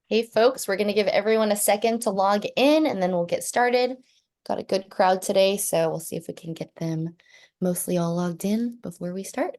Hey folks, we're going to give everyone a second to log in and then we'll get started. Got a good crowd today, so we'll see if we can get them mostly all logged in before we start.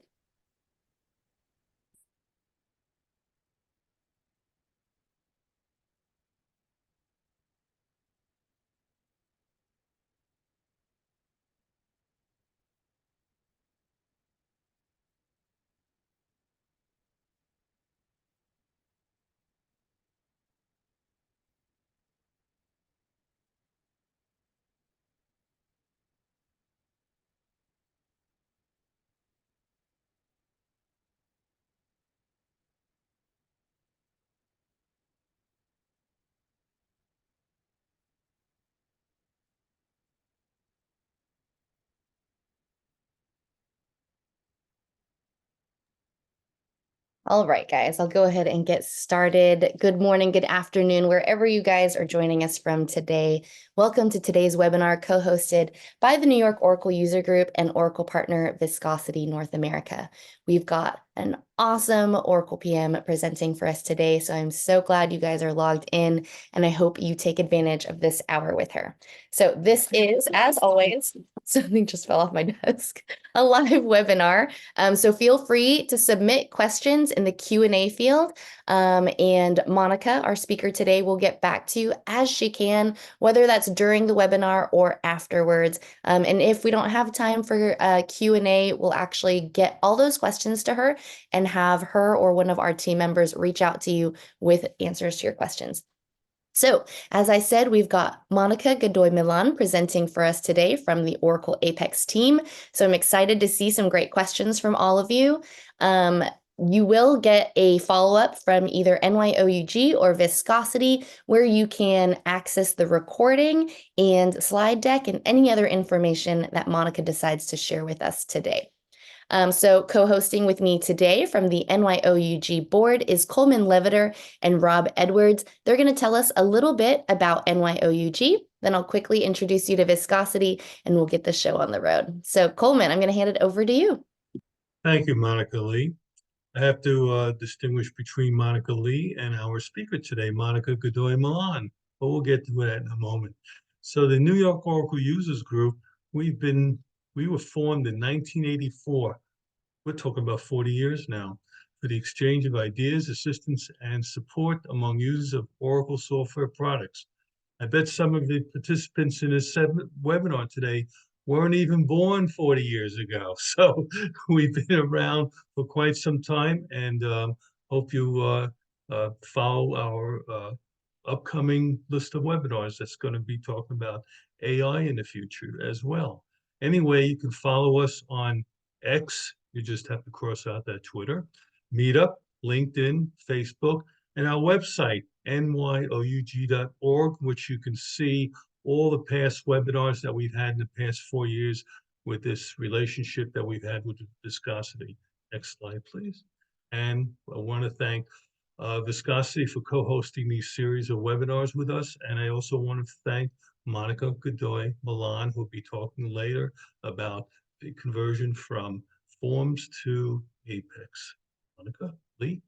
All right, guys, I'll go ahead and get started. Good morning, good afternoon, wherever you guys are joining us from today. Welcome to today's webinar co-hosted by the New York Oracle User Group and Oracle partner Viscosity North America. We've got an awesome Oracle PM presenting for us today, so I'm so glad you guys are logged in, and I hope you take advantage of this hour with her. So this is, as always, something just fell off my desk, a live webinar. So feel free to submit questions in the Q&A field. And Monica, our speaker today, will get back to you as she can, whether that's during the webinar or afterwards. And if we don't have time for Q&A, we'll actually get all those questions to her and have her or one of our team members reach out to you with answers to your questions. So, as I said, we've got Monica Godoy Millan presenting for us today from the Oracle Apex team. So I'm excited to see some great questions from all of you. You will get a follow-up from either NYOUG or Viscosity, where you can access the recording and slide deck and any other information that Monica decides to share with us today. So co-hosting with me today from the NYOUG board is Coleman Leviter and Rob Edwards. They're going to tell us a little bit about NYOUG. Then I'll quickly introduce you to Viscosity and we'll get the show on the road. So Coleman, I'm going to hand it over to you. Thank you, Monica Lee. I have to distinguish between Monica Lee and our speaker today, Monica Godoy Millan, but we'll get to that in a moment. So the New York Oracle Users Group, we were formed in 1984. We're talking about 40 years now, for the exchange of ideas, assistance, and support among users of Oracle software products. I bet some of the participants in this webinar today weren't even born 40 years ago. So we've been around for quite some time, and hope you follow our upcoming list of webinars that's going to be talking about AI in the future as well. Anyway, you can follow us on X. You just have to cross out that Twitter, Meetup, LinkedIn, Facebook, and our website, nyoug.org, which you can see all the past webinars that we've had in the past 4 years with this relationship that we've had with Viscosity. Next slide, please. And I want to thank Viscosity for co-hosting these series of webinars with us. And I also want to thank Monica Godoy Millan, who will be talking later about the conversion from Forms to Apex. Monica Lee.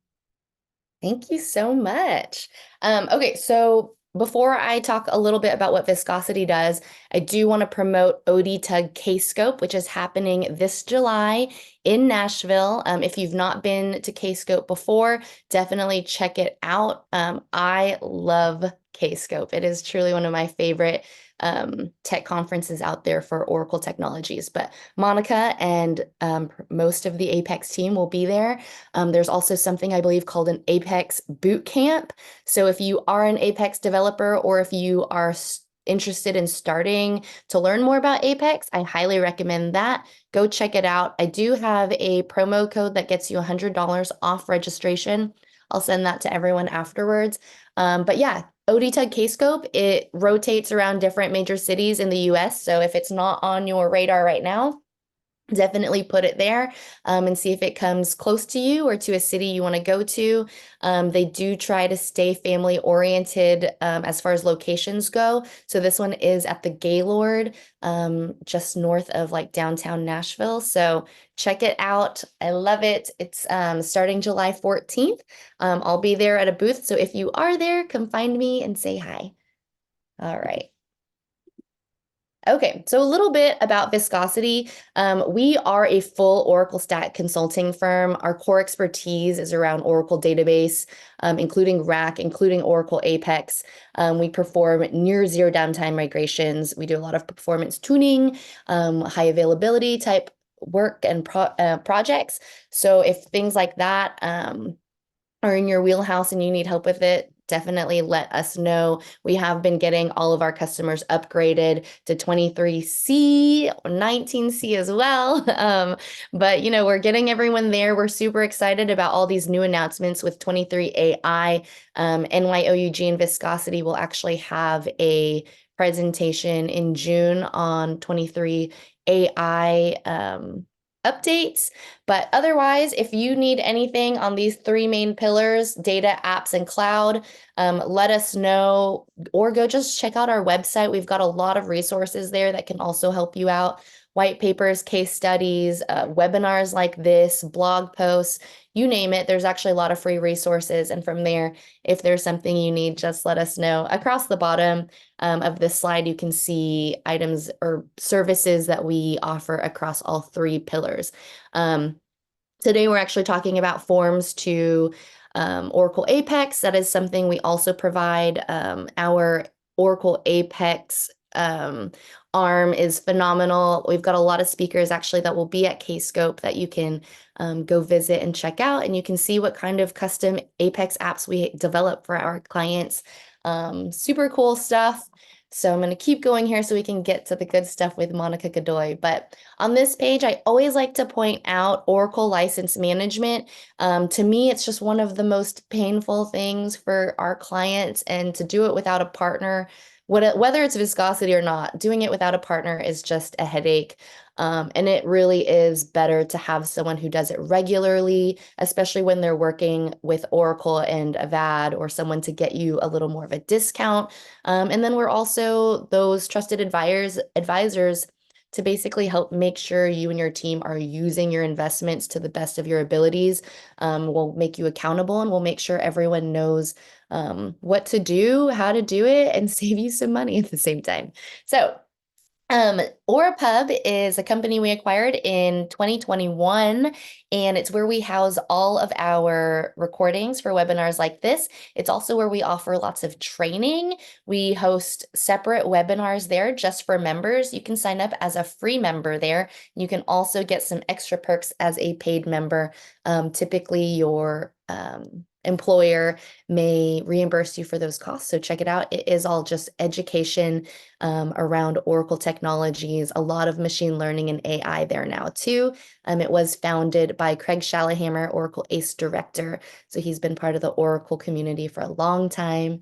Thank you so much. Okay, so before I talk a little bit about what Viscosity does, I do want to promote OD-TUG Kscope, which is happening this July in Nashville. If you've not been to Kscope before, definitely check it out. I love Kscope. It is truly one of my favorite tech conferences out there for Oracle technologies. But Monica and most of the Apex team will be there. There's also something I believe called an Apex boot camp. So if you are an Apex developer or if you are interested in starting to learn more about Apex, I highly recommend that. Go check it out. I do have a promo code that gets you $100 off registration. I'll send that to everyone afterwards. But yeah, OD-TUG Kscope, it rotates around different major cities in the US. So if it's not on your radar right now, definitely put it there and see if it comes close to you or to a city you want to go to. They do try to stay family oriented as far as locations go. So this one is at the Gaylord, just north of like downtown Nashville. So check it out. I love it. It's starting July 14th. I'll be there at a booth. So if you are there, come find me and say hi. All right. Okay, so a little bit about Viscosity. We are a full Oracle Stack consulting firm. Our core expertise is around Oracle database, including RAC, including Oracle Apex. We perform near zero downtime migrations. We do a lot of performance tuning, high availability type work and projects. So if things like that are in your wheelhouse and you need help with it, definitely let us know. We have been getting all of our customers upgraded to 23C, 19C as well. But we're getting everyone there. We're super excited about all these new announcements with 23 AI. NYOUG and Viscosity will actually have a presentation in June on 23 AI updates. But otherwise, if you need anything on these three main pillars, data, apps, and cloud, let us know, or go just check out our website. We've got a lot of resources there that can also help you out. White papers, case studies, webinars like this, blog posts, you name it. There's actually a lot of free resources. And from there, if there's something you need, just let us know. Across the bottom of this slide, you can see items or services that we offer across all three pillars. Today, we're actually talking about forms to Oracle Apex. That is something we also provide. Our Oracle Apex arm is phenomenal. We've got a lot of speakers actually that will be at Kscope that you can go visit and check out, and you can see what kind of custom Apex apps we develop for our clients. Super cool stuff. So I'm going to keep going here so we can get to the good stuff with Monica Godoy. But on this page, I always like to point out Oracle License Management. To me, it's just one of the most painful things for our clients, and to do it without a partner, whether it's Viscosity or not, doing it without a partner is just a headache. And it really is better to have someone who does it regularly, especially when they're working with Oracle and Avad, or someone to get you a little more of a discount. And then we're also those trusted advisors to basically help make sure you and your team are using your investments to the best of your abilities. We'll make you accountable, and we'll make sure everyone knows what to do, how to do it, and save you some money at the same time. So AuraPub is a company we acquired in 2021, and it's where we house all of our recordings for webinars like this. It's also where we offer lots of training. We host separate webinars there just for members. You can sign up as a free member there. You can also get some extra perks as a paid member. Typically, your employer may reimburse you for those costs. So check it out. It is all just education around Oracle technologies, a lot of machine learning and AI there now too. It was founded by Craig Shalahammer, Oracle ACE Director. So he's been part of the Oracle community for a long time.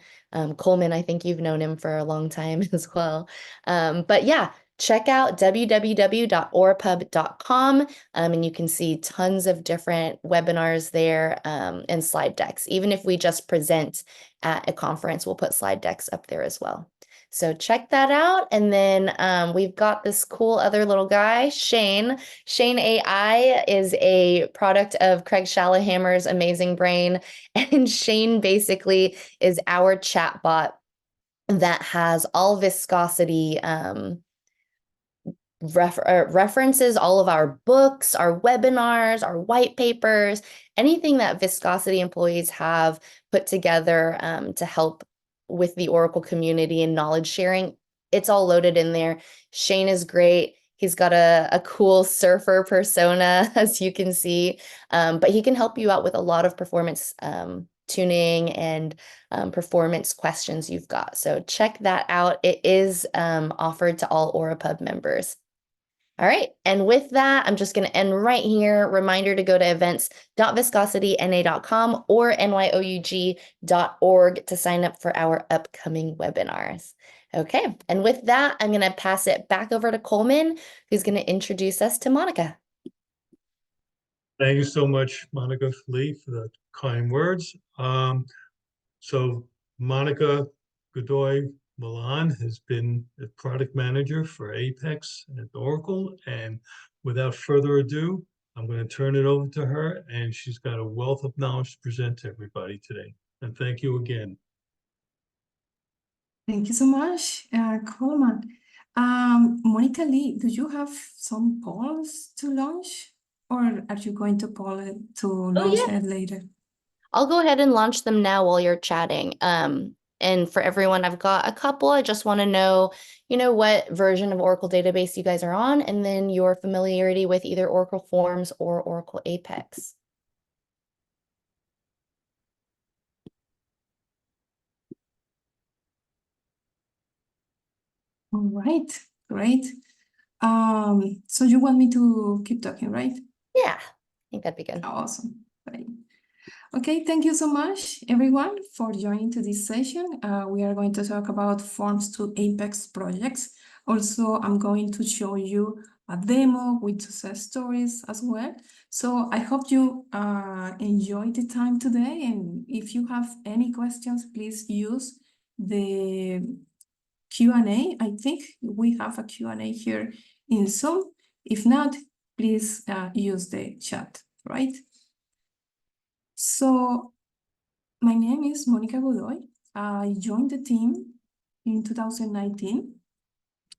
Coleman, I think you've known him for a long time as well. But yeah, check out www.orapub.com, and you can see tons of different webinars there and slide decks. Even if we just present at a conference, we'll put slide decks up there as well. So check that out. And then we've got this cool other little guy, Shane. Shane AI is a product of Craig Shalahammer's amazing brain. And Shane basically is our chatbot that has all Viscosity references, all of our books, our webinars, our white papers, anything that Viscosity employees have put together to help with the Oracle community and knowledge sharing. It's all loaded in there. Shane is great. He's got a cool surfer persona, as you can see, but he can help you out with a lot of performance tuning and performance questions you've got. So check that out. It is offered to all AuraPub members. All right, and with that, I'm just going to end right here. Reminder to go to events.viscosityna.com or nyoug.org to sign up for our upcoming webinars. Okay, and with that, I'm going to pass it back over to Coleman, who's going to introduce us to Monica. Thank you so much, Monica Lee, for the kind words. So Monica Godoy Millan has been the product manager for Apex at Oracle. And without further ado, I'm going to turn it over to her, and she's got a wealth of knowledge to present to everybody today. And thank you again. Thank you so much, Coleman. Monica Lee, do you have some polls to launch, or are you going to launch yeah. it later? I'll go ahead and launch them now while you're chatting. And for everyone, I've got a couple. I just want to know, what version of Oracle database you guys are on, and then your familiarity with either Oracle Forms or Oracle Apex. All right, great. So you want me to keep talking, right? Yeah, I think that'd be good. Awesome. Great. Okay, thank you so much, everyone, for joining to this session. We are going to talk about Forms to Apex projects. Also, I'm going to show you a demo with success stories as well. So I hope you enjoyed the time today. And if you have any questions, please use the Q&A. I think we have a Q&A here in Zoom. If not, please use the chat, right? So my name is Monica Godoy. I joined the team in 2019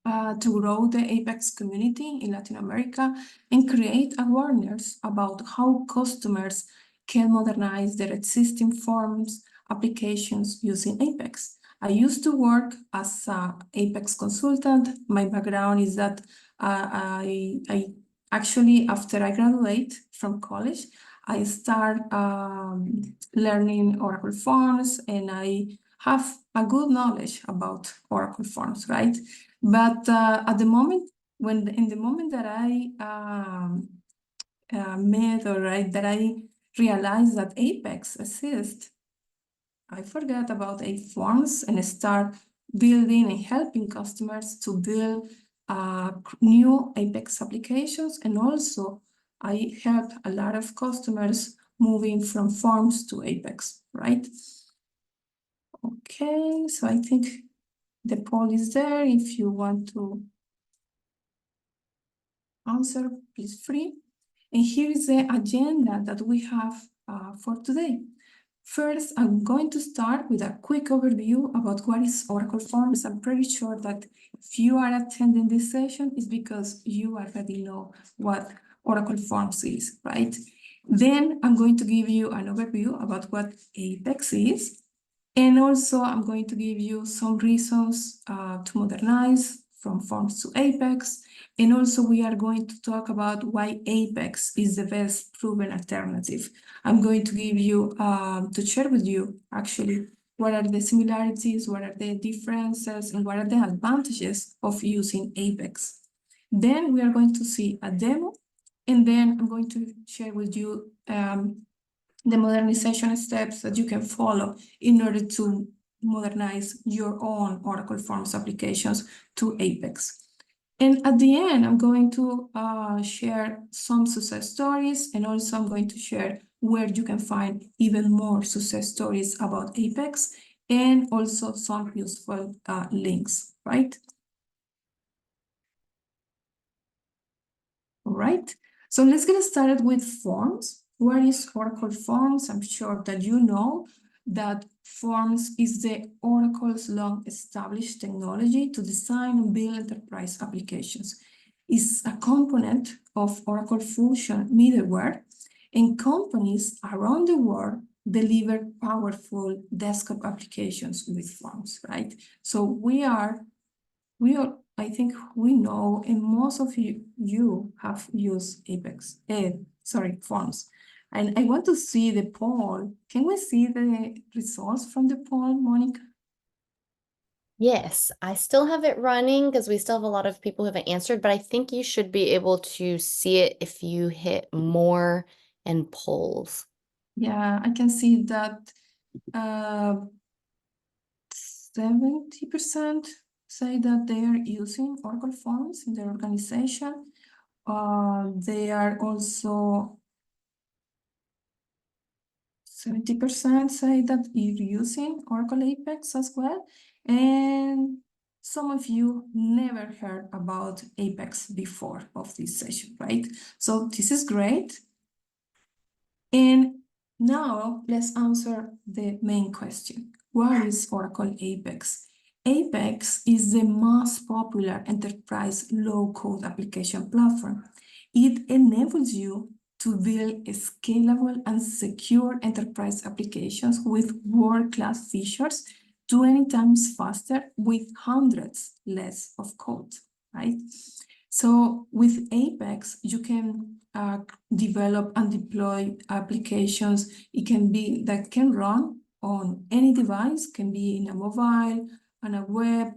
to grow the Apex community in Latin America and create awareness about how customers can modernize their existing forms applications using Apex. I used to work as an Apex consultant. My background is that I actually, after I graduate from college, I start learning Oracle Forms, and I have a good knowledge about Oracle Forms, right? But at the moment, in the moment that I that I realized that Apex exists, I forgot about Forms and start building and helping customers to build new Apex applications. And also I help a lot of customers moving from Forms to Apex, right? Okay, so I think the poll is there. If you want to answer, please free. And here is the agenda that we have for today. First, I'm going to start with a quick overview about what is Oracle Forms. I'm pretty sure that if you are attending this session, it's because you already know what Oracle Forms is, right? Then I'm going to give you an overview about what Apex is. And also I'm going to give you some reasons to modernize from Forms to Apex. And also we are going to talk about why Apex is the best proven alternative. I'm going to give you, to share with you actually, what are the similarities, what are the differences, and what are the advantages of using Apex. Then we are going to see a demo, and then I'm going to share with you the modernization steps that you can follow in order to modernize your own Oracle Forms applications to Apex. And at the end, I'm going to share some success stories, and also I'm going to share where you can find even more success stories about Apex, and also some useful links, right? All right, so let's get started with Forms. What is Oracle Forms? I'm sure that you know that Forms is the Oracle's long-established technology to design and build enterprise applications. It's a component of Oracle Fusion middleware, and companies around the world deliver powerful desktop applications with Forms, right? So I think we know, and most of you have used Forms. And I want to see the poll. Can we see the results from the poll, Monica? Yes, I still have it running because we still have a lot of people who haven't answered, but I think you should be able to see it if you hit more and polls. Yeah, I can see that 70% say that they are using Oracle Forms in their organization. They are also 70% say that you're using Oracle Apex as well. And some of you never heard about Apex before of this session, right? So this is great. And now let's answer the main question. What is Oracle Apex? Apex is the most popular enterprise low-code application platform. It enables you to build scalable and secure enterprise applications with world-class features 20 times faster with hundreds less of code, right? So with Apex, you can develop and deploy applications. It can be that can run on any device, can be in a mobile, on a web,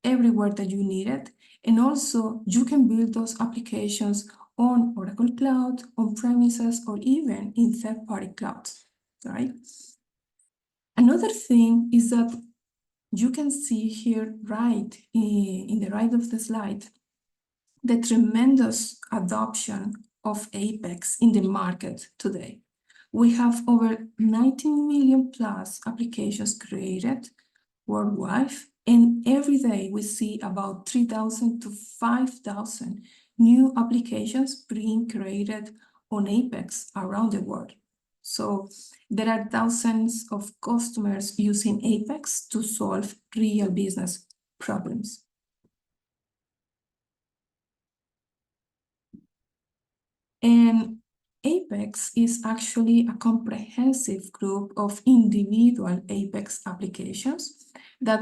everywhere that you need it. And also you can build those applications on Oracle Cloud, on premises, or even in third-party clouds, right? Another thing is that you can see here right in the right of the slide the tremendous adoption of Apex in the market today. We have over 19 million plus applications created worldwide, and every day we see about 3,000 to 5,000 new applications being created on Apex around the world. So there are thousands of customers using Apex to solve real business problems. And Apex is actually a comprehensive group of individual Apex applications that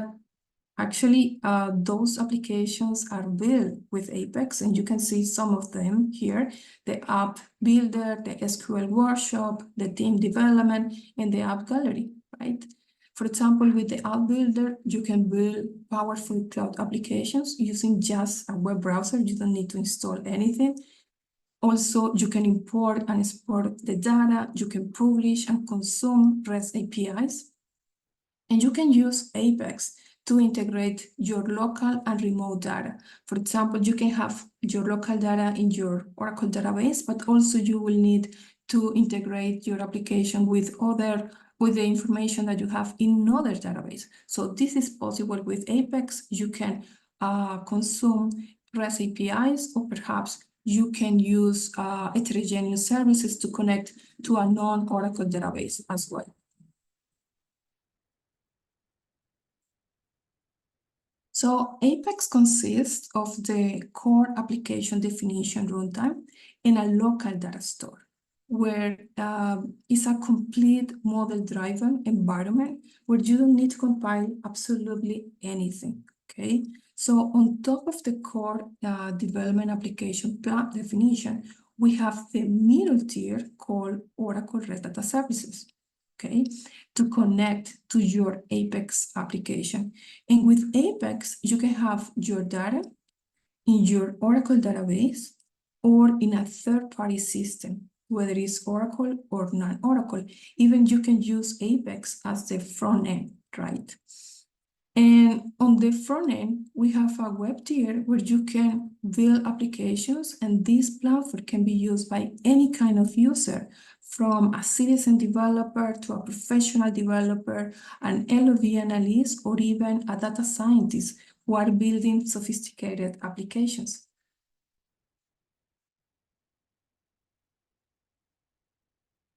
actually those applications are built with Apex, and you can see some of them here: the app builder, the SQL workshop, the team development, and the app gallery, right? For example, with the app builder, you can build powerful cloud applications using just a web browser. You don't need to install anything. Also, you can import and export the data, you can publish and consume REST APIs, and you can use Apex to integrate your local and remote data. For example, you can have your local data in your Oracle database, but also you will need to integrate your application with the information that you have in other database. So this is possible with Apex. You can consume REST APIs, or perhaps you can use heterogeneous services to connect to a non-Oracle database as well. So Apex consists of the core application definition runtime and a local data store, where it's a complete model-driven environment where you don't need to compile absolutely anything, okay? So on top of the core development application definition, we have the middle tier called Oracle REST Data Services, okay, to connect to your Apex application. And with Apex, you can have your data in your Oracle database or in a third-party system, whether it's Oracle or non-Oracle. Even you can use Apex as the front end, right? And on the front end, we have a web tier where you can build applications, and this platform can be used by any kind of user, from a citizen developer to a professional developer, an LOV analyst, or even a data scientist who are building sophisticated applications.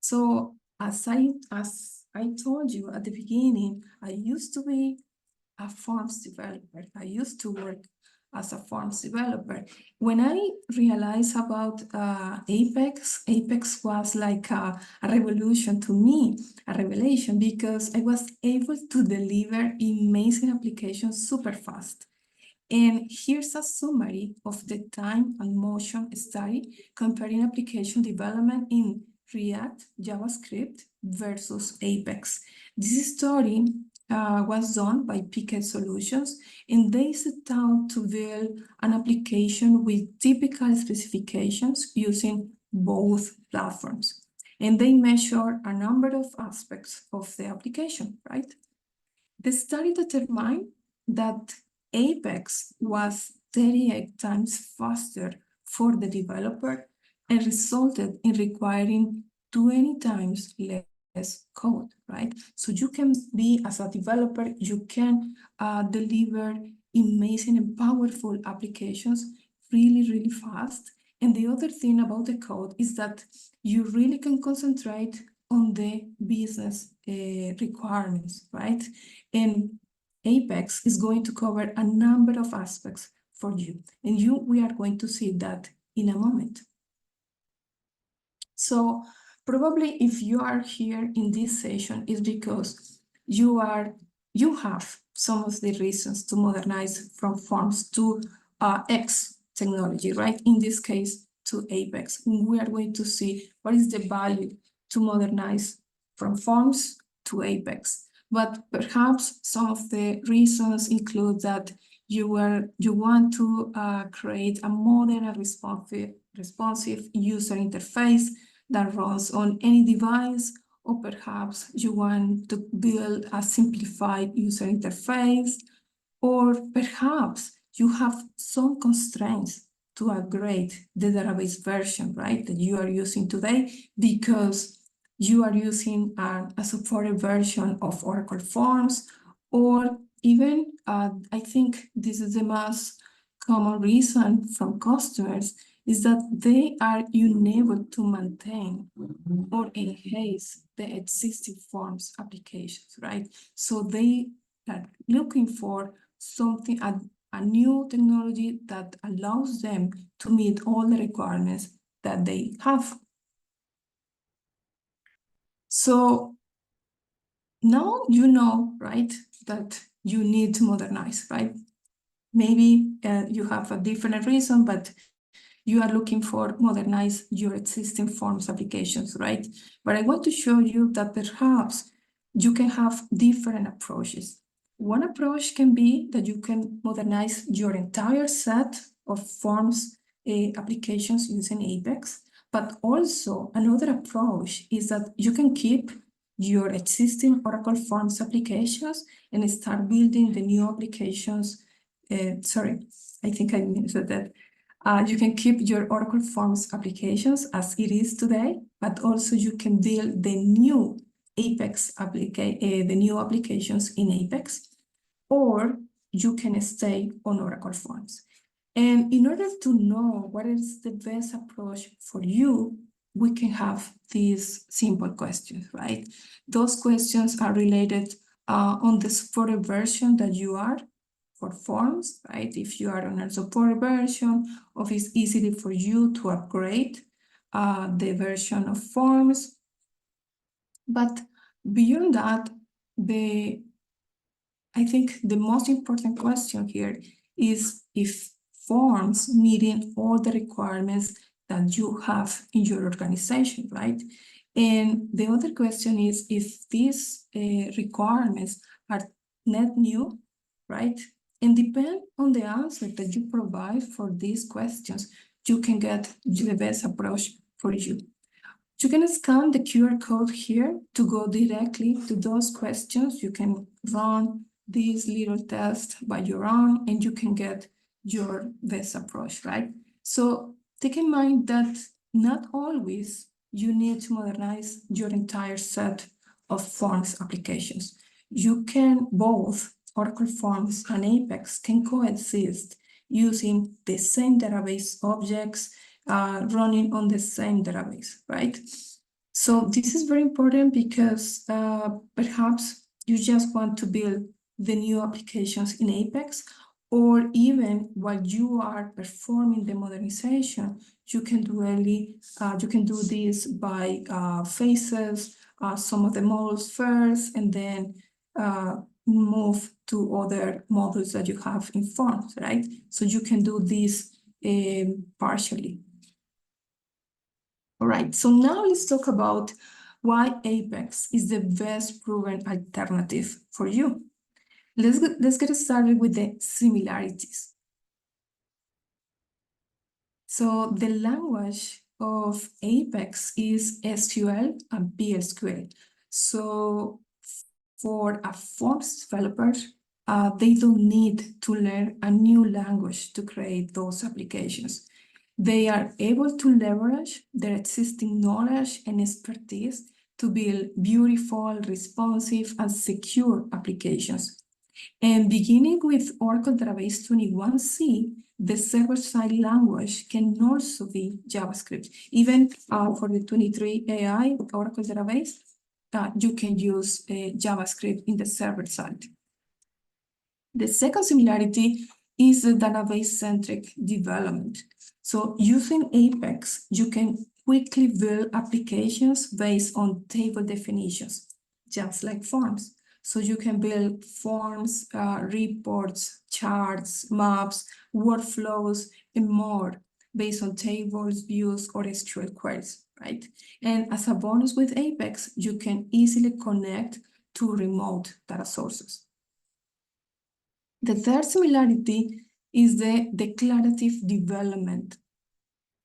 So as I told you at the beginning, I used to be a forms developer. I used to work as a forms developer. When I realized about Apex was like a revolution to me, a revelation, because I was able to deliver amazing applications super fast. And here's a summary of the time and motion study comparing application development in React, JavaScript versus Apex. This study was done by Piquet Solutions, and they set out to build an application with typical specifications using both platforms. And they measure a number of aspects of the application, right? The study determined that Apex was 38 times faster for the developer and resulted in requiring 20 times less code, right? So you can be, as a developer, you can deliver amazing and powerful applications really, really fast. And the other thing about the code is that you really can concentrate on the business requirements, right? And Apex is going to cover a number of aspects for you. And we are going to see that in a moment. So probably if you are here in this session, it's because you have some of the reasons to modernize from forms to X technology, right? In this case, to Apex. We are going to see what is the value to modernize from forms to Apex. But perhaps some of the reasons include that you want to create a modern and responsive user interface that runs on any device, or perhaps you want to build a simplified user interface, or perhaps you have some constraints to upgrade the database version, right, that you are using today because you are using a supported version of Oracle Forms, or even, I think this is the most common reason from customers, is that they are unable to maintain or enhance the existing forms applications, right? So they are looking for something, a new technology that allows them to meet all the requirements that they have. So now you know, right, that you need to modernize, right? Maybe you have a different reason, but you are looking for modernize your existing forms applications, right? But I want to show you that perhaps you can have different approaches. One approach can be that you can modernize your entire set of forms applications using Apex, but also another approach is that you can keep your existing Oracle Forms applications and start building the new applications. Sorry, I think I mentioned that. You can keep your Oracle Forms applications as it is today, but also you can build the new Apex the new applications in Apex, or you can stay on Oracle Forms. And in order to know what is the best approach for you, we can have these simple questions, right? Those questions are related on the supported version that you are for forms, right? If you are on a supported version, or if it's easy for you to upgrade the version of forms. But beyond that, I think the most important question here is if forms meeting all the requirements that you have in your organization, right? And the other question is if these requirements are net new, right? And depend on the answer that you provide for these questions, you can get the best approach for you. You can scan the QR code here to go directly to those questions. You can run this little test by your own and you can get your best approach, right? So take in mind that not always you need to modernize your entire set of forms applications. You can both Oracle Forms and Apex can coexist using the same database objects running on the same database, right? So this is very important because perhaps you just want to build the new applications in Apex, or even while you are performing the modernization, you can do this by phases, some of the models first, and then move to other models that you have in forms, right? So you can do this partially. All right, so now let's talk about why Apex is the best proven alternative for you. Let's get started with the similarities. So the language of Apex is SQL and PSQL. So for a forms developer, they don't need to learn a new language to create those applications. They are able to leverage their existing knowledge and expertise to build beautiful, responsive, and secure applications. And beginning with Oracle Database 21c, the server-side language can also be JavaScript. Even for the 23 AI Oracle Database, you can use JavaScript in the server side. The second similarity is the database-centric development. So using Apex, you can quickly build applications based on table definitions, just like forms. So you can build forms, reports, charts, maps, workflows, and more based on tables, views, or SQL queries, right? And as a bonus with Apex, you can easily connect to remote data sources. The third similarity is the declarative development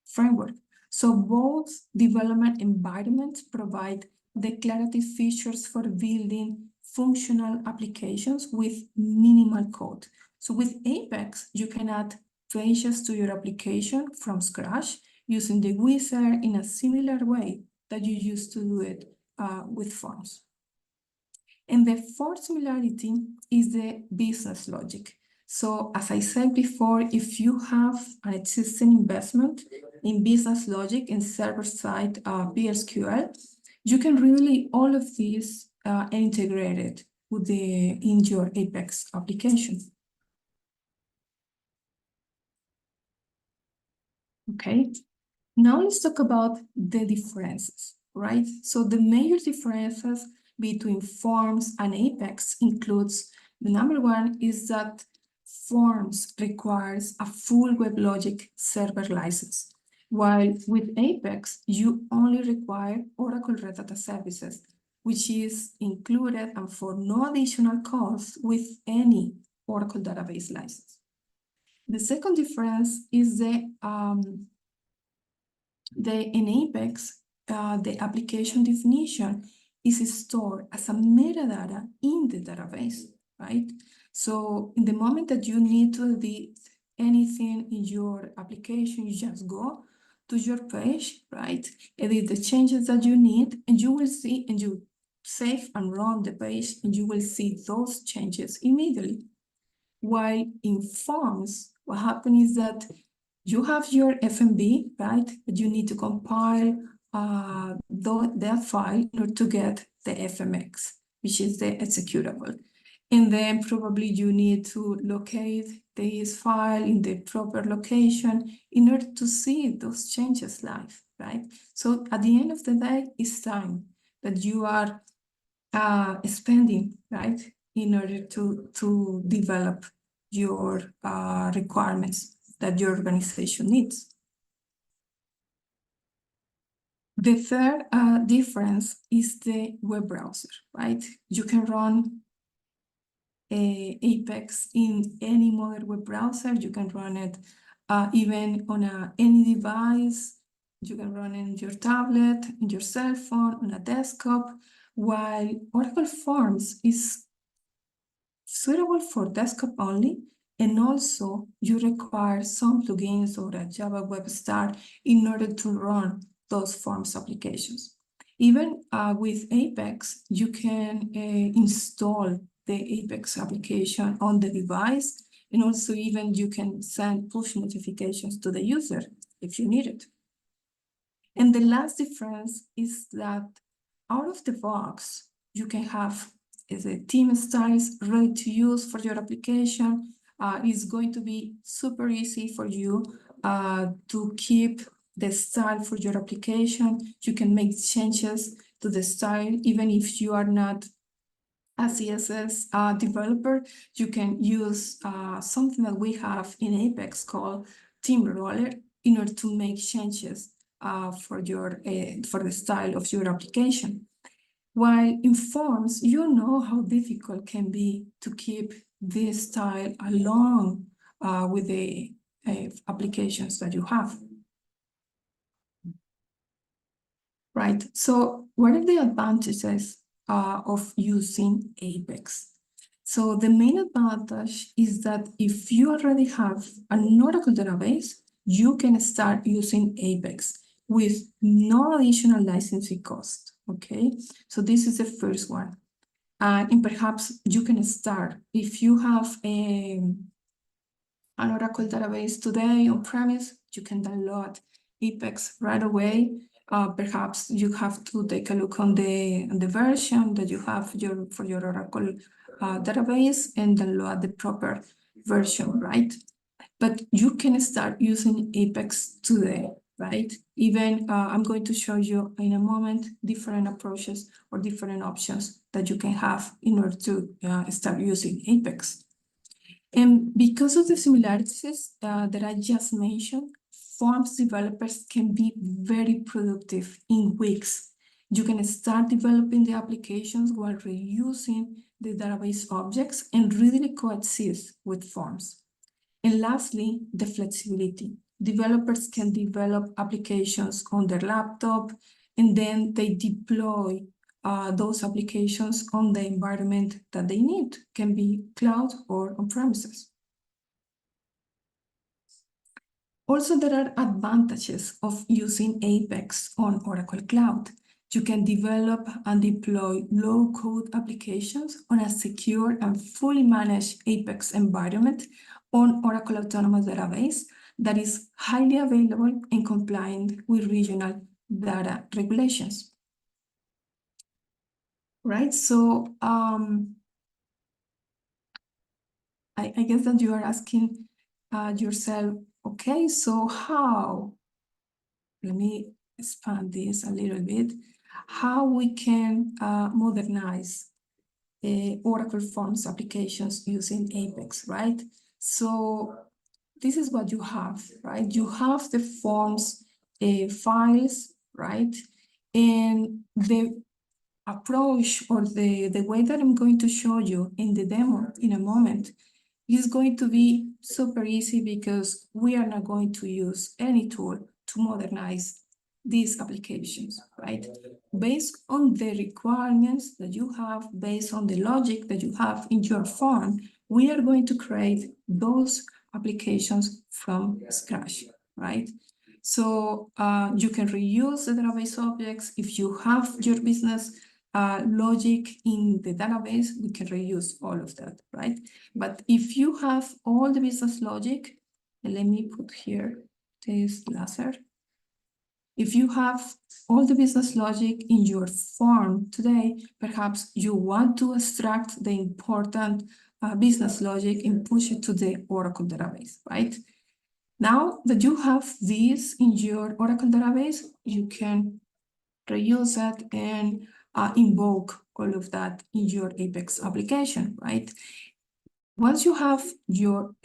framework. So both development environments provide declarative features for building functional applications with minimal code. So with Apex, you can add pages to your application from scratch using the wizard in a similar way that you used to do it with forms. And the fourth similarity is the business logic. So as I said before, if you have an existing investment in business logic and server-side PSQL, you can really all of these integrated with in your Apex application. Okay, now let's talk about the differences, right? So the major differences between Forms and Apex includes, the number one is that Forms requires a full WebLogic server license, while with Apex, you only require Oracle Red Data Services, which is included and for no additional cost with any Oracle database license. The second difference is in Apex, the application definition is stored as a metadata in the database, right? So in the moment that you need to edit anything in your application, you just go to your page, right? Edit the changes that you need, and you will see, and you save and run the page, and you will see those changes immediately. While in Forms, what happens is that you have your FMB, right? But you need to compile that file in order to get the FMX, which is the executable. And then probably you need to locate this file in the proper location in order to see those changes live, right? So at the end of the day, it's time that you are spending, right, in order to develop your requirements that your organization needs. The third difference is the web browser, right? You can run Apex in any modern web browser. You can run it even on any device. You can run it in your tablet, in your cell phone, on a desktop, while Oracle Forms is suitable for desktop only, and also you require some plugins or a Java Web Start in order to run those Forms applications. Even with Apex, you can install the Apex application on the device, and also even you can send push notifications to the user if you need it. And the last difference is that out of the box, you can have the theme styles ready to use for your application. It's going to be super easy for you to keep the style for your application. You can make changes to the style, even if you are not a CSS developer. You can use something that we have in Apex called Theme Roller in order to make changes for the style of your application. While in Forms, you know how difficult it can be to keep this style along with the applications that you have. Right, so what are the advantages of using Apex? So the main advantage is that if you already have an Oracle database, you can start using Apex with no additional licensing cost. okay? So this is the first one. And perhaps you can start, if you have an Oracle database today on premise, you can download Apex right away. Perhaps you have to take a look on the version that you have for your Oracle database and download the proper version, right? But you can start using Apex today, right? Even I'm going to show you in a moment different approaches or different options that you can have in order to start using Apex. And because of the similarities that I just mentioned, forms developers can be very productive in weeks. You can start developing the applications while reusing the database objects and readily coexist with forms. And lastly, the flexibility. Developers can develop applications on their laptop, and then they deploy those applications on the environment that they need, can be cloud or on premises. Also, there are advantages of using Apex on Oracle Cloud. You can develop and deploy low-code applications on a secure and fully managed Apex environment on Oracle Autonomous Database that is highly available and compliant with regional data regulations. Right, so I guess that you are asking yourself, okay, so how? Let me expand this a little bit. How we can modernize Oracle Forms applications using Apex, right? So this is what you have, right? You have the forms files, right? And the approach or the way that I'm going to show you in the demo in a moment is going to be super easy because we are not going to use any tool to modernize these applications, right? Based on the requirements that you have, based on the logic that you have in your form, we are going to create those applications from scratch, right? So you can reuse the database objects. If you have your business logic in the database, we can reuse all of that, right? But if you have all the business logic, and let me put here this laser. If you have all the business logic in your form today, perhaps you want to extract the important business logic and push it to the Oracle database, right? Now that you have this in your Oracle database, you can reuse it and invoke all of that in your Apex application, right? Once you have your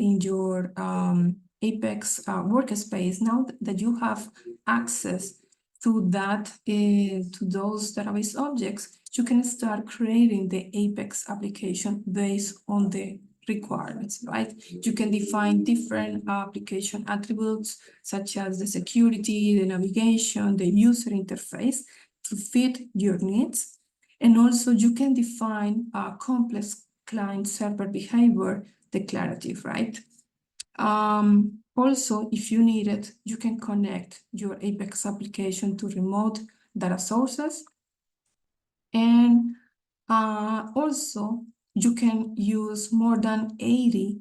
Apex workspace, now that you have access to that to those database objects, you can start creating the Apex application based on the requirements, right? You can define different application attributes such as the security, the navigation, the user interface to fit your needs. And also you can define a complex client-server behavior declarative, right? Also, if you need it, you can connect your Apex application to remote data sources. And also, you can use more than 80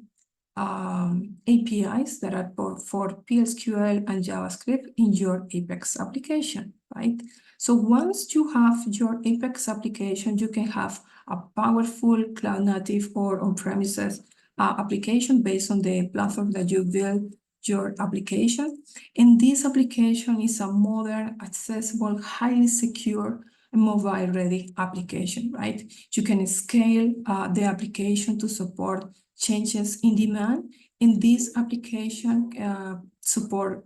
APIs that are for PSQL and JavaScript in your Apex application, right? So once you have your Apex application, you can have a powerful cloud native or on-premises application based on the platform that you build your application. And this application is a modern, accessible, highly secure, mobile-ready application, right? You can scale the application to support changes in demand, and this application can support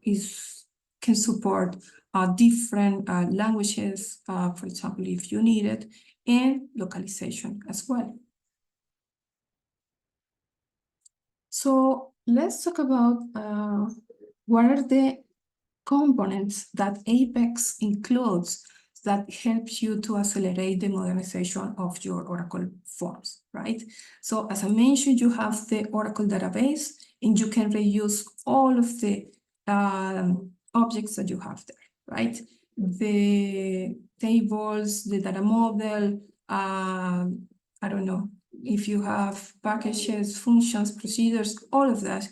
different languages, for example, if you need it, and localization as well. So let's talk about what are the components that Apex includes that helps you to accelerate the modernization of your Oracle forms, right? So as I mentioned, you have the Oracle database, and you can reuse all of the objects that you have there, right? the tables, the data model, I don't know, if you have packages, functions, procedures, all of that,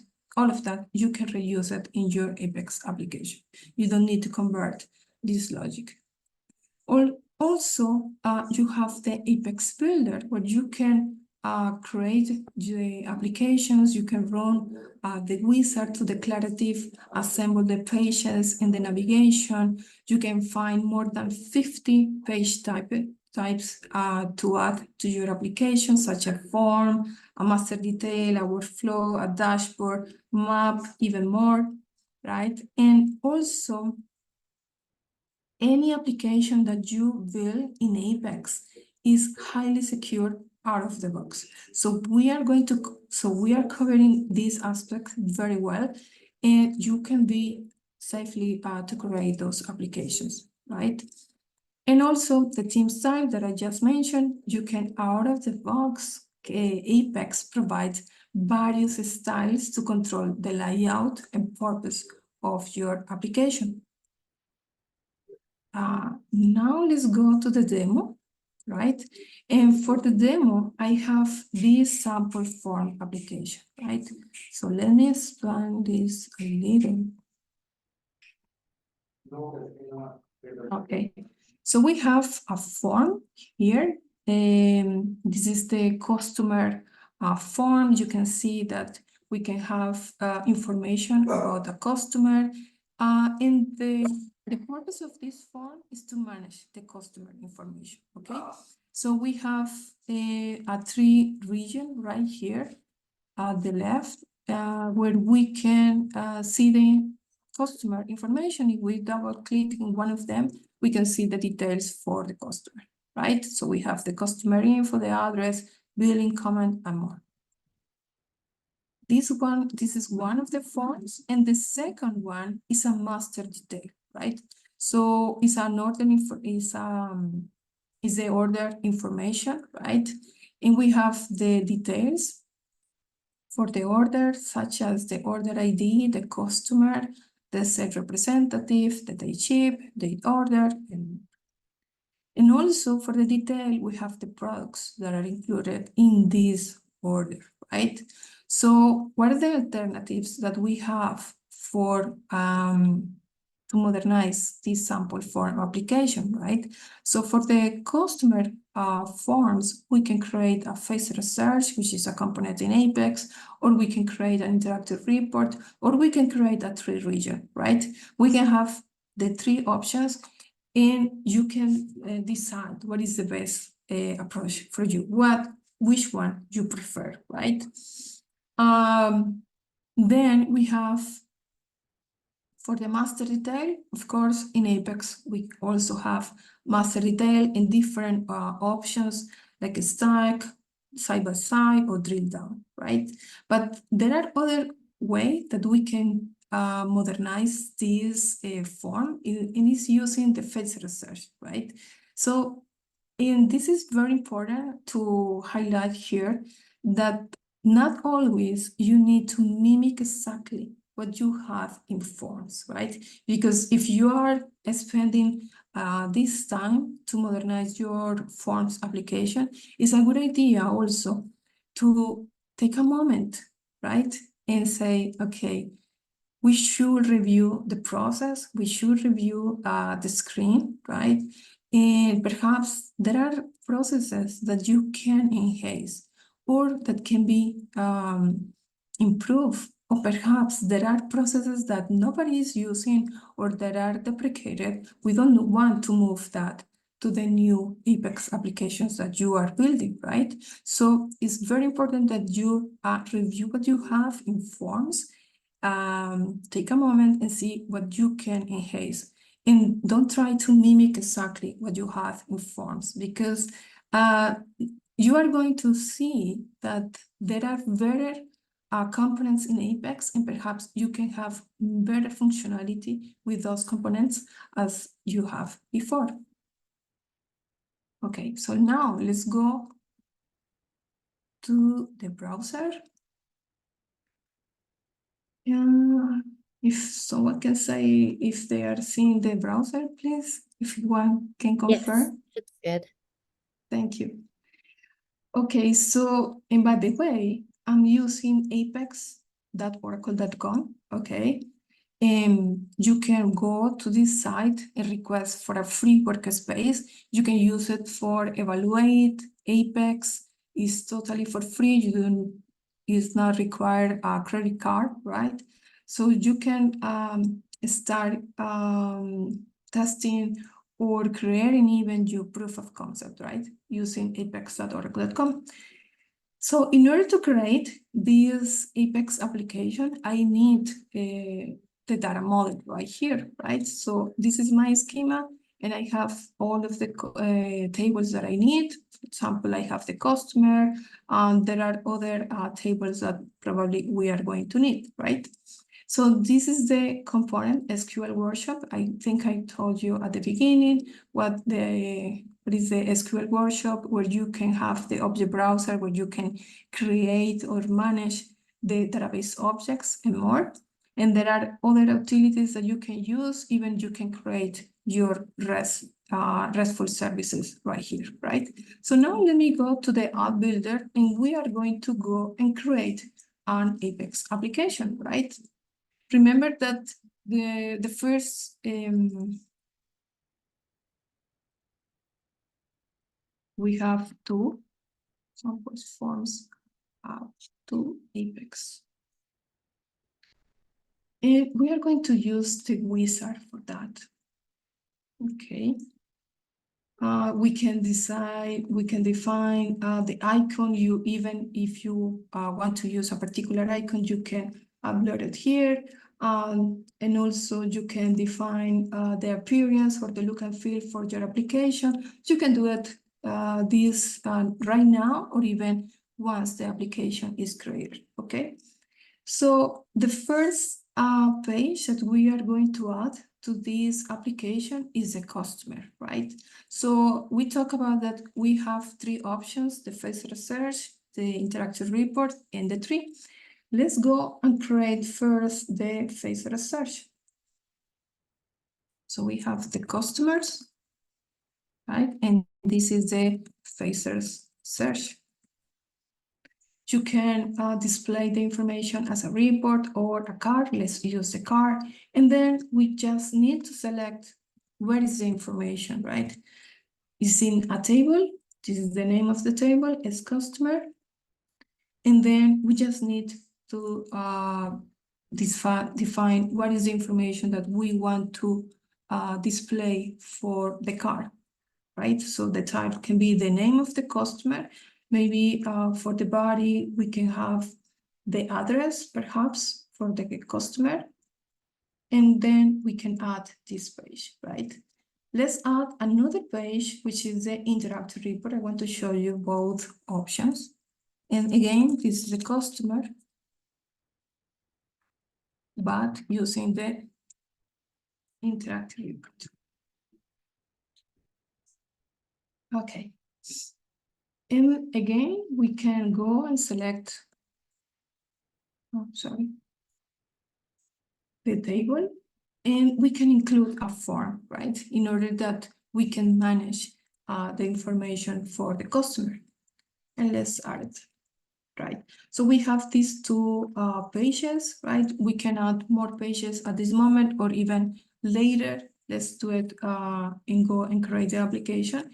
you can reuse it in your Apex application. You don't need to convert this logic. Also, you have the Apex Builder, where you can create the applications, you can run the wizard to declarative, assemble the pages and the navigation. You can find more than 50 page types to add to your application, such as form, a master detail, a workflow, a dashboard, map, even more, right? And also, any application that you build in Apex is highly secure out of the box. So we are covering this aspect very well, and you can be safely to create those applications, right? And also the theme style that I just mentioned, you can out of the box, Apex provides various styles to control the layout and purpose of your application. Now let's go to the demo, right? And for the demo, I have this sample form application, right? So let me expand this a little. Okay, so we have a form here. This is the customer form. You can see that we can have information about the customer. And the purpose of this form is to manage the customer information, okay? So we have a 3 region right here at the left, where we can see the customer information. If we double click on one of them, we can see the details for the customer, right? So we have the customer info, the address, billing, comment, and more. This is one of the forms, and the second one is a master detail, right? So it's an order is the order information, right? And we have the details for the order, such as the order ID, the customer, the set representative, the date ship, date order, and also for the detail, we have the products that are included in this order, right? So what are the alternatives that we have for to modernize this sample form application, right? So for the customer forms, we can create a phase research, which is a component in Apex, or we can create an interactive report, or we can create a 3 region, right? We can have the 3 options, and you can decide what is the best approach for you, which one you prefer, right? Then we have, for the master detail, of course, in Apex, we also have master detail in different options, like a stack, side by side, or drill down, right? But there are other ways that we can modernize this form, and it's using the phase research, right? So, and this is very important to highlight here, that not always you need to mimic exactly what you have in forms, right? Because if you are spending this time to modernize your forms application, it's a good idea also to take a moment, right? And say, okay, we should review the process, we should review the screen, right? And perhaps there are processes that you can enhance or that can be improved, or perhaps there are processes that nobody is using or that are deprecated. We don't want to move that to the new Apex applications that you are building, right? So it's very important that you review what you have in forms, take a moment and see what you can enhance. And don't try to mimic exactly what you have in forms, because you are going to see that there are better components in Apex, and perhaps you can have better functionality with those components as you have before. Okay, so now let's go to the browser. If someone can say if they are seeing the browser, please, if one can confirm. Yes, it's good. Thank you. Okay, so, and by the way, I'm using apex.oracle.com, okay? And you can go to this site and request for a free workspace. You can use it for evaluate. Apex is totally for free. You don't, it's not required a credit card, right? So you can start testing or creating even your proof of concept, right? Using apex.oracle.com. So in order to create this Apex application, I need the data model right here, right? So this is my schema, and I have all of the tables that I need. For example, I have the customer, and there are other tables that probably we are going to need, right? So this is the component SQL workshop. I think I told you at the beginning what is the SQL workshop, where you can have the object browser, where you can create or manage the database objects and more. And there are other utilities that you can use. Even you can create your RESTful services right here, right? So now let me go to the app builder, and we are going to go and create an Apex application, right? Remember that the first we have two sample forms to Apex. And we are going to use the wizard for that. Okay. We can decide, we can define the icon. You, even if you want to use a particular icon, you can upload it here. And also you can define the appearance or the look and feel for your application. You can do it right now, or even once the application is created, okay? So the first page that we are going to add to this application is the customer, right? So we talk about that we have three options: the face research, the interactive report, and the tree. Let's go and create first the face research. So we have the customers, right? And this is the face search. You can display the information as a report or a card. Let's use the card. And then we just need to select where is the information, right? It's in a table. This is the name of the table, is customer. And then we just need to define what is the information that we want to display for the card, right? So the type can be the name of the customer. Maybe for the body, we can have the address, perhaps, for the customer. And then we can add this page, right? Let's add another page, which is the interactive report. I want to show you both options. And again, this is the customer, but using the interactive report. Okay. And again, we can go and select, the table, and we can include a form, right? In order that we can manage the information for the customer. And let's add it, right? So we have these two pages, right? We can add more pages at this moment or even later. Let's do it and go and create the application.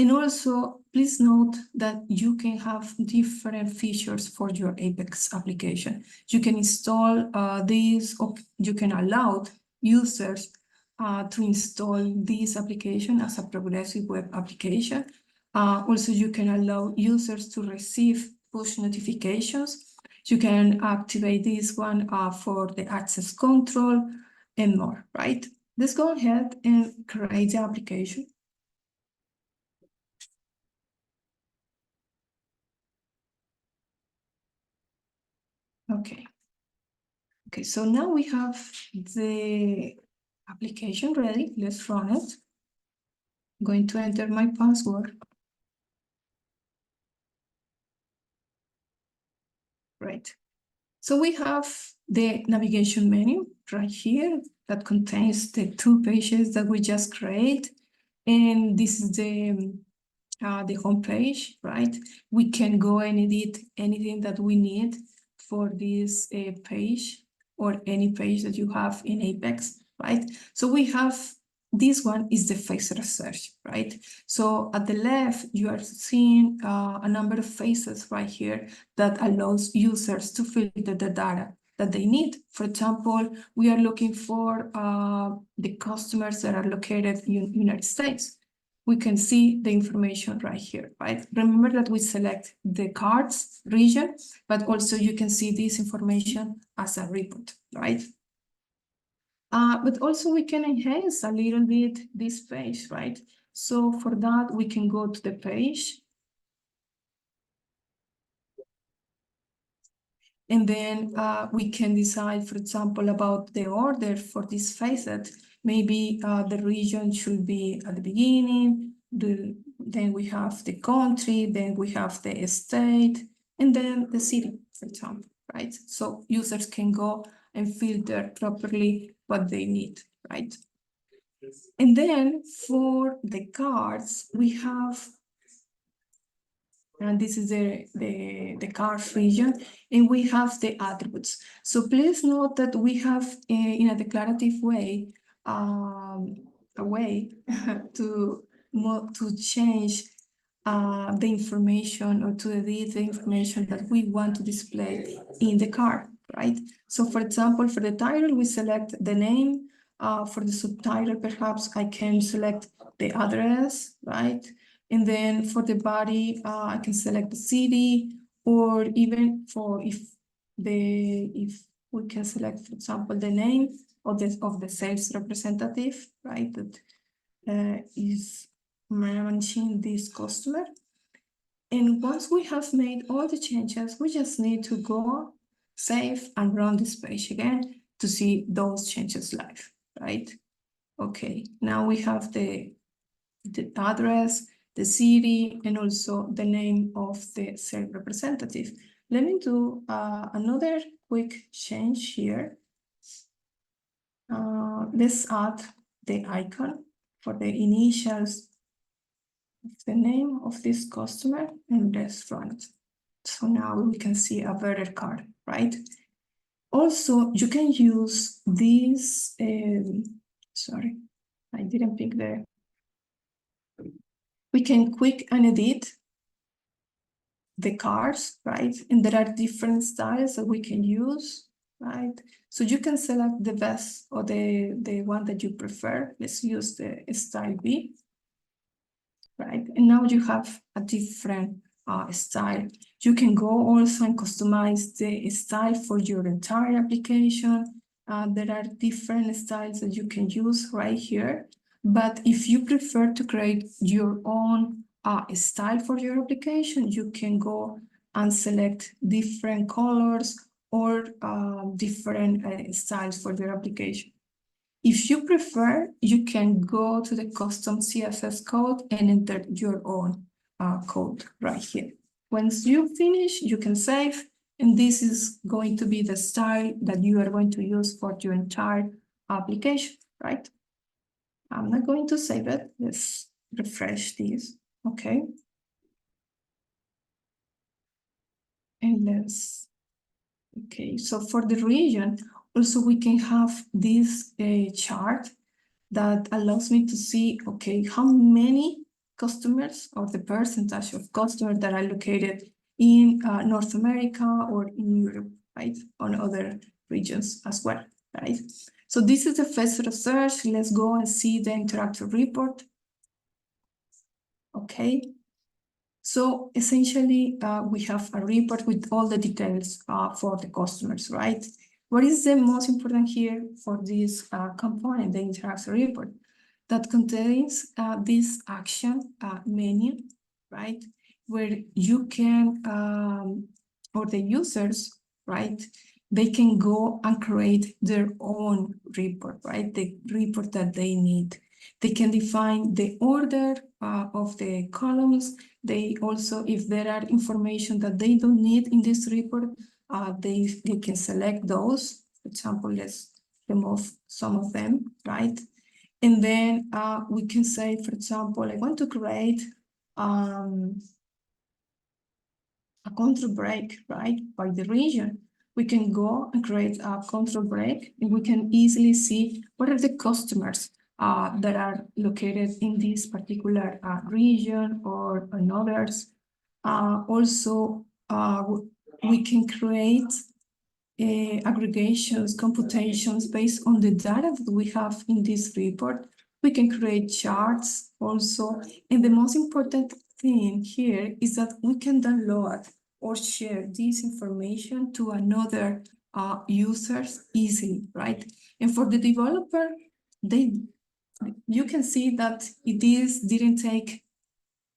And also, please note that you can have different features for your Apex application. You can install these, or you can allow users to install this application as a progressive web application. Also, you can allow users to receive push notifications. You can activate this one for the access control and more, right? Let's go ahead and create the application. Okay. Okay, so now we have the application ready. Let's run it. I'm going to enter my password. Right. So we have the navigation menu right here that contains the 2 pages that we just create. And this is the home page, right? We can go and edit anything that we need for this page or any page that you have in Apex, right? So we have, this one is the faceted search, right? So at the left, you are seeing a number of faces right here that allows users to filter the data that they need. For example, we are looking for the customers that are located in United States. We can see the information right here, right? Remember that we select the cards region, but also you can see this information as a report, right? But also we can enhance a little bit this page, right? So for that, we can go to the page. And then we can decide, for example, about the order for this facet. Maybe the region should be at the beginning, then we have the country, then we have the state, and then the city, for example, right? So users can go and filter properly what they need, right? And then for the cards, we have, and this is the card region, and we have the attributes. So please note that we have in a declarative way, a way to change the information or to edit the information that we want to display in the card, right? So for example, for the title, we select the name. For the subtitle, perhaps I can select the address, right? And then for the body, I can select the city, or even for if we can select, for example, the name of the sales representative, right? That is managing this customer. And once we have made all the changes, we just need to go save and run this page again to see those changes live, right? Okay, now we have the address, the city, and also the name of the sales representative. Let me do another quick change here. Let's add the icon for the initials of the name of this customer and let's run it. So now we can see a better card, right? Also, you can use this, sorry, I didn't pick the, we can quick and edit the cards, right? And there are different styles that we can use, right? So you can select the best or the one that you prefer. Let's use the style B, right? And now you have a different style. You can go also and customize the style for your entire application. There are different styles that you can use right here. But if you prefer to create your own style for your application, you can go and select different colors or different styles for your application. If you prefer, you can go to the custom CSS code and enter your own code right here. Once you finish, you can save, and this is going to be the style that you are going to use for your entire application, right? I'm not going to save it. Let's refresh this, okay? And let's, okay, so for the region, also we can have this chart that allows me to see, okay, how many customers or the percentage of customers that are located in North America or in Europe, right? On other regions as well, right? So this is the first search. Let's go and see the interactive report. Okay. So essentially, we have a report with all the details for the customers, right? What is the most important here for this component, the interactive report? That contains this action menu, right? Where you can, or the users, right? They can go and create their own report, right? The report that they need. They can define the order of the columns. They also, if there are information that they don't need in this report, they can select those. For example, let's remove some of them, right? And then we can say, for example, I want to create a control break, right, by the region. We can go and create a control break, and we can easily see what are the customers that are located in this particular region or in others. Also, we can create aggregations, computations based on the data that we have in this report. We can create charts also. And the most important thing here is that we can download or share this information to another users easily, right? And for the developer, you can see that didn't take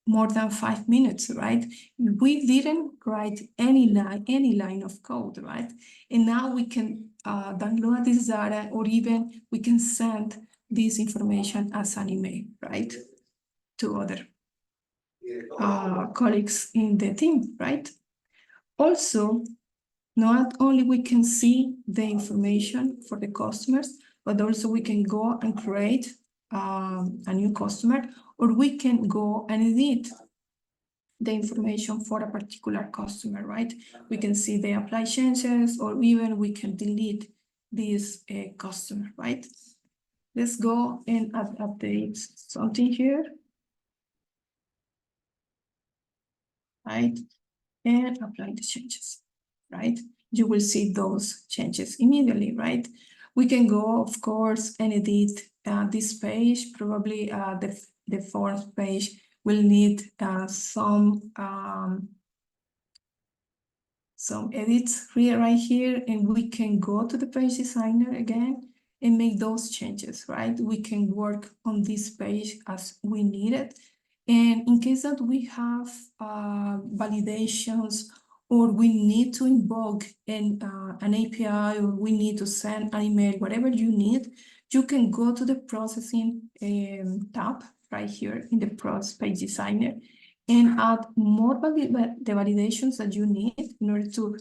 more than 5 minutes, right? We didn't write any line of code, right? And now we can download this data, or even we can send this information as an email, right? To other colleagues in the team, right? Also, not only we can see the information for the customers, but also we can go and create a new customer, or we can go and edit the information for a particular customer, right? We can see the apply changes, or even we can delete this customer, right? Let's go and update something here, right? And apply the changes, right? You will see those changes immediately, right? We can go, of course, and edit this page. Probably the fourth page will need some edits right here, and we can go to the page designer again and make those changes, right? We can work on this page as we need it. And in case that we have validations, or we need to invoke an API, or we need to send an email, whatever you need, you can go to the processing tab right here in the page designer and add more the validations that you need in order to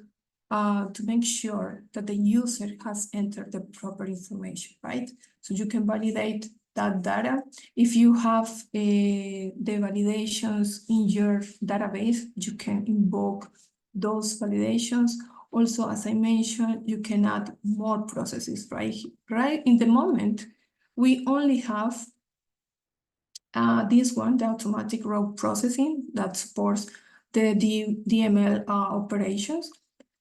make sure that the user has entered the proper information, right? So you can validate that data. If you have the validations in your database, you can invoke those validations. Also, as I mentioned, you can add more processes, right? Right in the moment, we only have this one, the automatic row processing, that supports the DML operations.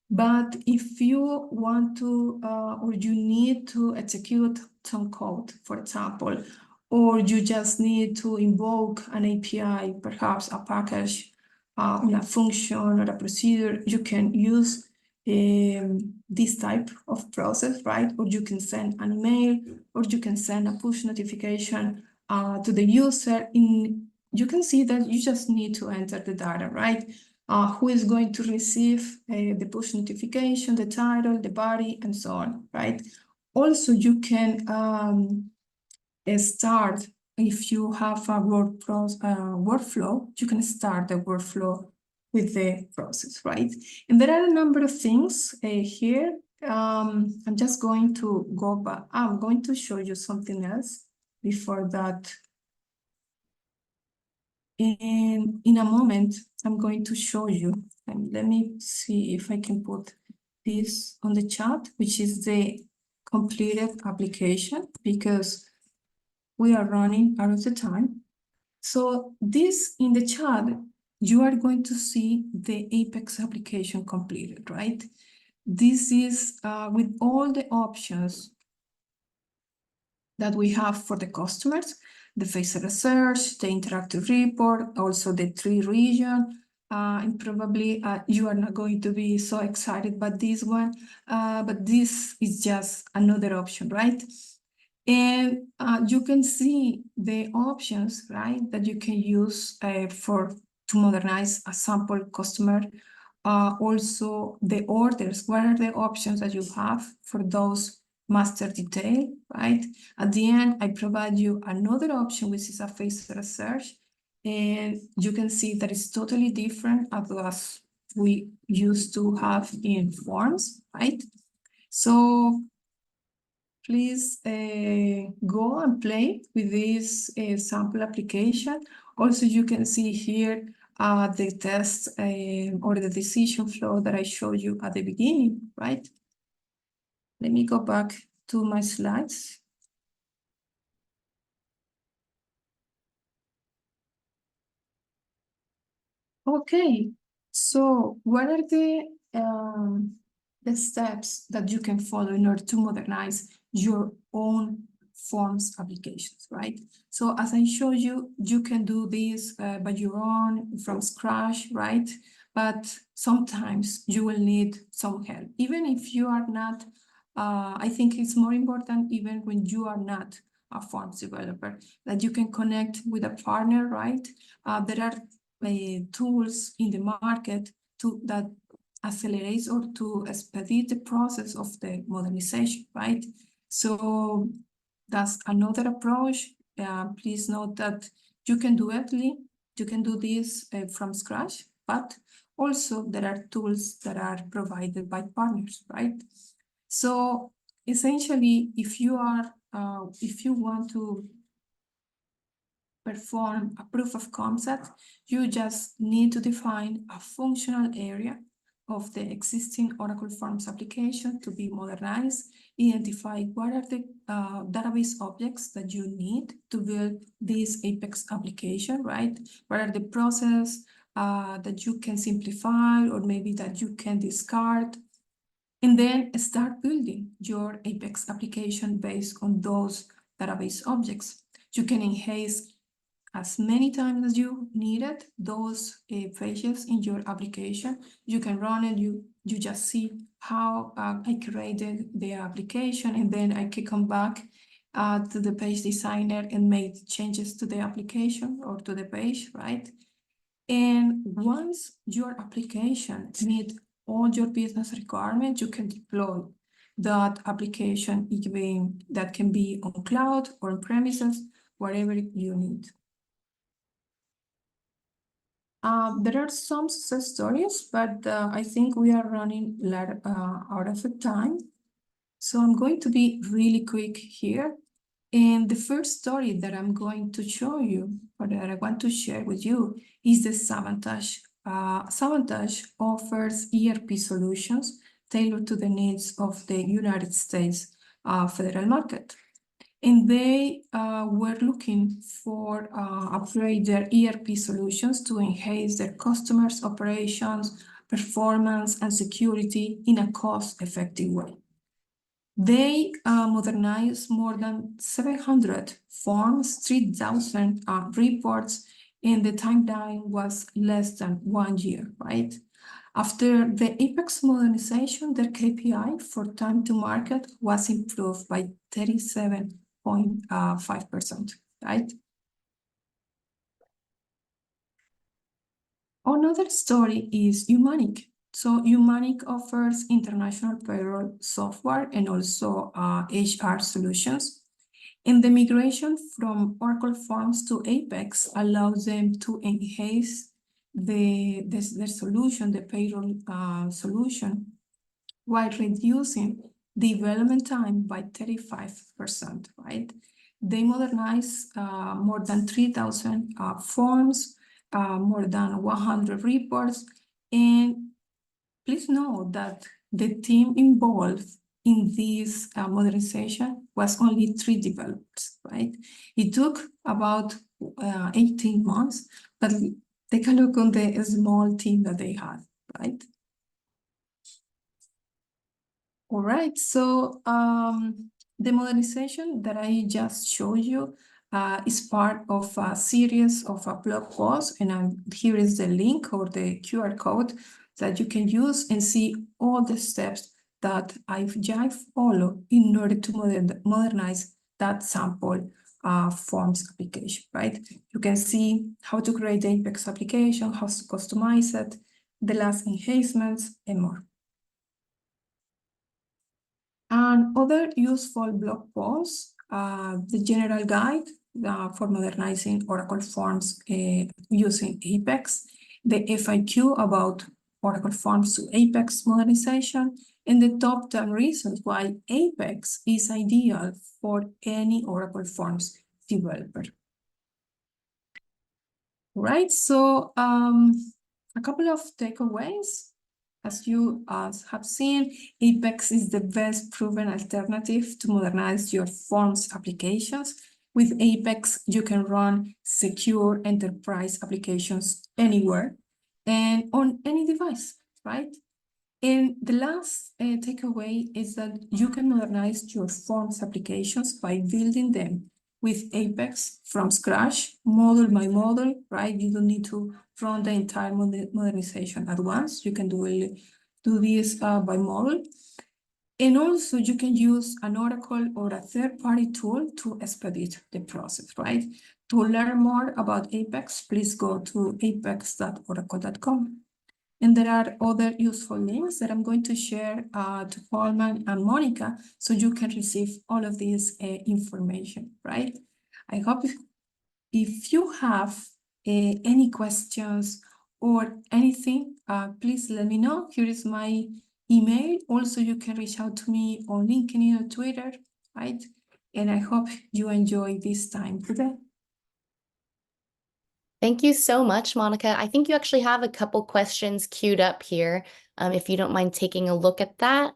But if you want to, or you need to execute some code, for example, or you just need to invoke an API, perhaps a package, a function or a procedure, you can use this type of process, right? Or you can send an email, or you can send a push notification to the user. You can see that you just need to enter the data, right? Who is going to receive the push notification, the title, the body, and so on, right? Also, you can start, if you have a workflow, you can start the workflow with the process, right? And there are a number of things here. I'm just going to go back. I'm going to show you something else before that. And in a moment, I'm going to show you, and let me see if I can put this on the chat, which is the completed application, because we are running out of the time. So this in the chat, you are going to see the Apex application completed, right? This is with all the options that we have for the customers, the phase research, the interactive report, also the tree region. And probably you are not going to be so excited about this one, but this is just another option, right? And you can see the options, right, that you can use to modernize a sample customer. Also the orders, what are the options that you have for those master detail, right? At the end, I provide you another option, which is a phase research, and you can see that it's totally different as we used to have in forms, right? So please go and play with this sample application. Also, you can see here the test or the decision flow that I showed you at the beginning, right? Let me go back to my slides. Okay, so what are the steps that you can follow in order to modernize your own forms applications, right? So as I showed you, you can do this by your own from scratch, right? But sometimes you will need some help, even if you are not. I think it's more important even when you are not a forms developer, that you can connect with a partner, right? There are tools in the market that accelerates or to expedite the process of the modernization, right? So that's another approach. Please note that you can do this from scratch, but also there are tools that are provided by partners, right? So essentially, if you want to perform a proof of concept, you just need to define a functional area of the existing Oracle Forms application to be modernized, identify what are the database objects that you need to build this Apex application, right? What are the processes that you can simplify or maybe that you can discard, and then start building your Apex application based on those database objects. You can enhance as many times as you needed those pages in your application. You can run it, you just see how I created the application, and then I can come back to the page designer and make changes to the application or to the page, right? And once your application meets all your business requirements, you can deploy that application, even that can be on cloud or on premises, wherever you need. There are some success stories, but I think we are running out of time. So I'm going to be really quick here. And the first story that I'm going to show you, or that I want to share with you, is the Savantage. Savantage offers ERP solutions tailored to the needs of the United States federal market. And they were looking for upgrade their ERP solutions to enhance their customers' operations, performance, and security in a cost-effective way. They modernized more than 700 forms, 3,000 reports, and the timeline was less than 1 year, right? After the Apex modernization, their KPI for time to market was improved by 37.5%, right? Another story is Humanic. So Humanic offers international payroll software and also HR solutions. And the migration from Oracle Forms to Apex allows them to enhance their solution, the payroll solution, while reducing development time by 35%, right? They modernize more than 3,000 forms, more than 100 reports, and please know that the team involved in this modernization was only 3 developers, right? It took about 18 months, but take a look on the small team that they had, right? All right, so the modernization that I just showed you is part of a series of a blog posts, and here is the link or the QR code that you can use and see all the steps that I've followed in order to modernize that sample forms application, right? You can see how to create the Apex application, how to customize it, the last enhancements, and more. And other useful blog posts, the general guide for modernizing Oracle Forms using Apex, the FAQ about Oracle Forms to Apex modernization, and the top 10 reasons why Apex is ideal for any Oracle Forms developer. Right, so a couple of takeaways. As you have seen, Apex is the best proven alternative to modernize your Forms applications. With Apex, you can run secure enterprise applications anywhere and on any device, right? And the last takeaway is that you can modernize your Forms applications by building them with Apex from scratch, module by module, right? You don't need to run the entire modernization at once. You can do this by module. And also you can use an Oracle or a third-party tool to expedite the process, right? To learn more about Apex, please go to apex.oracle.com. And there are other useful links that I'm going to share to Coleman and Monica, so you can receive all of this information, right? I hope if you have any questions or anything, please let me know. Here is my email. Also, you can reach out to me on LinkedIn or Twitter, right? And I hope you enjoy this time today. Thank you so much, Monica. I think you actually have a couple questions queued up here. If you don't mind taking a look at that.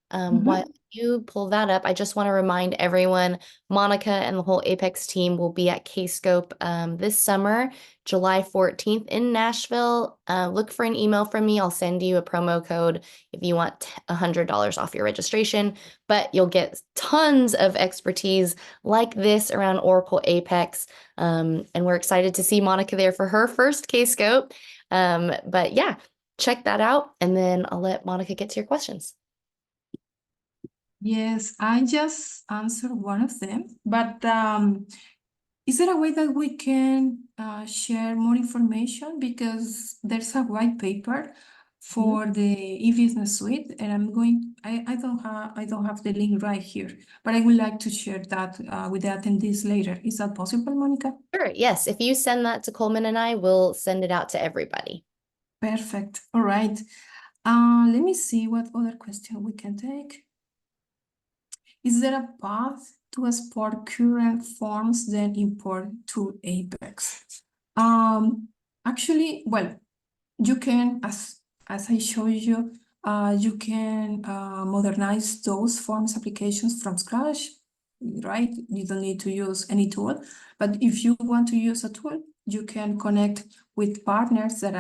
While you pull that up, I just want to remind everyone, Monica and the whole Apex team will be at Kscope this summer, July 14th in Nashville. Look for an email from me. I'll send you a promo code if you want $100 off your registration, but you'll get tons of expertise like this around Oracle Apex. And we're excited to see Monica there for her first Kscope. But yeah, check that out, and then I'll let Monica get to your questions. Yes, I just answered one of them, but is there a way that we can share more information? Because there's a white paper for the e-business suite, and I don't have the link right here, but I would like to share that with the attendees later. Is that possible, Monica? Sure, yes. If you send that to Coleman and I, we'll send it out to everybody. Perfect. All right. Let me see what other question we can take. Is there a path to export current forms then import to Apex? Actually, well, you can, as I showed you, you can modernize those forms applications from scratch, right? You don't need to use any tool. But if you want to use a tool, you can connect with partners that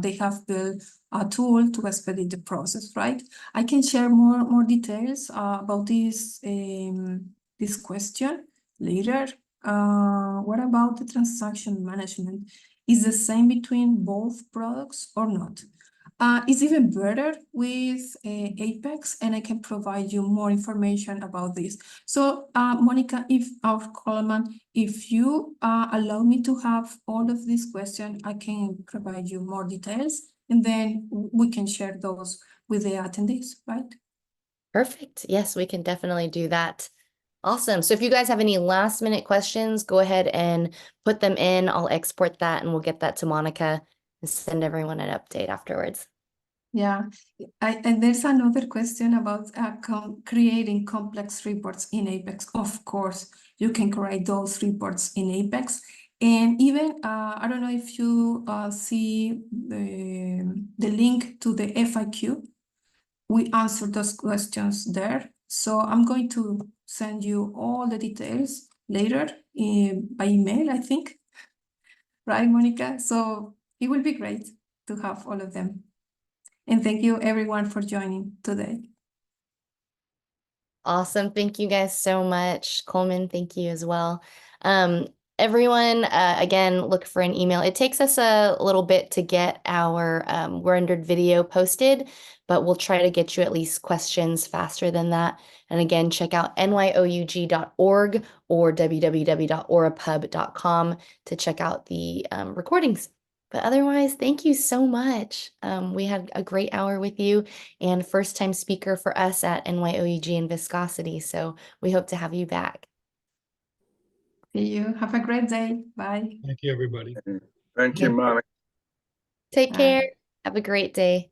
they have built a tool to expedite the process, right? I can share more details about this question later. What about the transaction management? Is the same between both products or not? It's even better with Apex, and I can provide you more information about this. So, Monica, Coleman, if you allow me to have all of these questions, I can provide you more details, and then we can share those with the attendees, right? Perfect. Yes, we can definitely do that. Awesome. So if you guys have any last minute questions, go ahead and put them in. I'll export that and we'll get that to Monica and send everyone an update afterwards. Yeah, and there's another question about creating complex reports in Apex. Of course, you can create those reports in Apex. And even, I don't know if you see the link to the FAQ. We answer those questions there. So I'm going to send you all the details later by email, I think. Right, Monica? So it will be great to have all of them. And thank you everyone for joining today. Awesome. Thank you guys so much. Coleman, thank you as well. Everyone, again, look for an email. It takes us a little bit to get our rendered video posted, but we'll try to get you at least questions faster than that. And again, check out NYOUG.org or www.orapub.com to check out the recordings. But otherwise, thank you so much. We had a great hour with you and first time speaker for us at NYOUG and Viscosity. So we hope to have you back. See you. Have a great day. Bye. Thank you, everybody. Thank you, Monica. Take Bye. care. Have a great day.